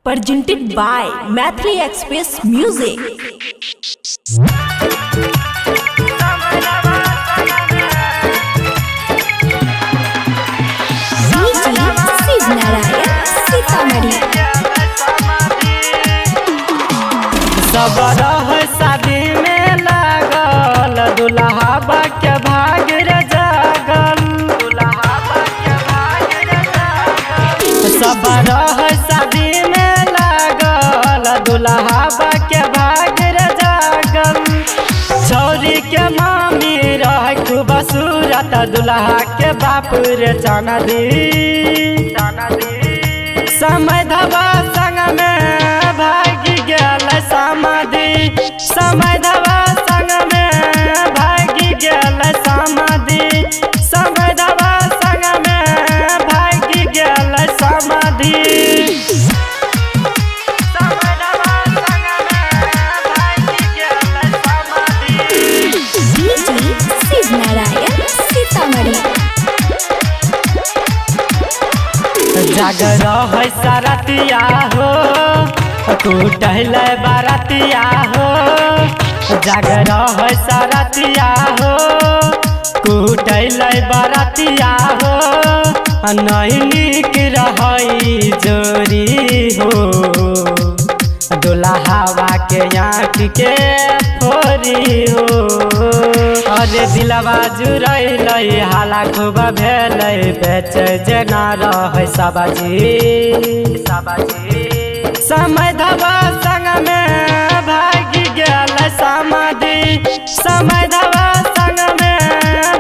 presented by Mathli Express Music. सब रह शादी में लागल दुल्हा के भाग रे जागल। सब रह शादी में लागल दुल्हा के भाग रे जागल। छौरी के मामी रह खूब सूरत दुल्हा के बाप रे चानदी। समय धबा संग में भागी गेल समाधि। समय धबा संग में भागी गेल समाधि। समय धबा संग में भागी गेल समाधि। समय धबा संग में भागी गेल समाधि। शिव नारायण सीतामढ़ी। जागर है सरतिया हो टूटल बारतिया हो। जागर है सरतिया हो टूटल बारतिया हो। नहीं निक रही जोरी हो दुल्हावा के आँख के फोरी हो। अरे दिलवा जुड़ल हाला खूब भेल बेच जना रह सबाजी। समय धबा संग में भागी गेल समाधि। समय धबा संग में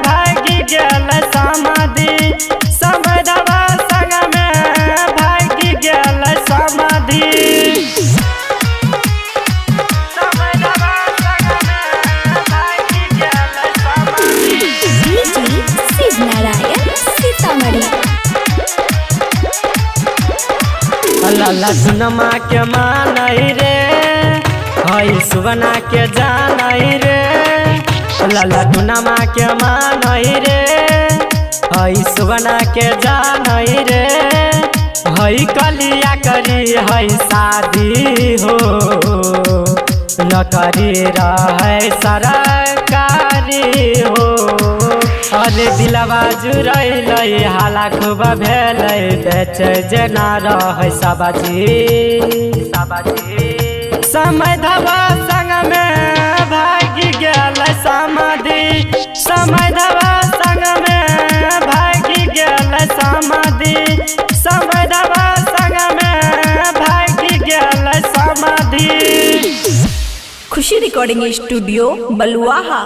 भागी गेल समाधि। समय धबा संग में भागी गेल समाधि। शिव नारायण सीतामढ़ी। लल्ला सुनमा के मानई रे हई सुबना के जानई रे। लल्ला सुनमा के मानई रे हई सुबना के जानई रे। हई कलिया करी हई शादी हो नौकरी रहे सरकारी हो। अरे दिलवा जुड़ल हाला खूब भेल बेच जना रह सबाजी। समय धबा संग में भागी गेल समाधि। समय धबा संग में भागी गेल समाधि। समय धबा संग में भागी गेल समाधि। खुशी रिकॉर्डिंग स्टूडियो बलुआहा।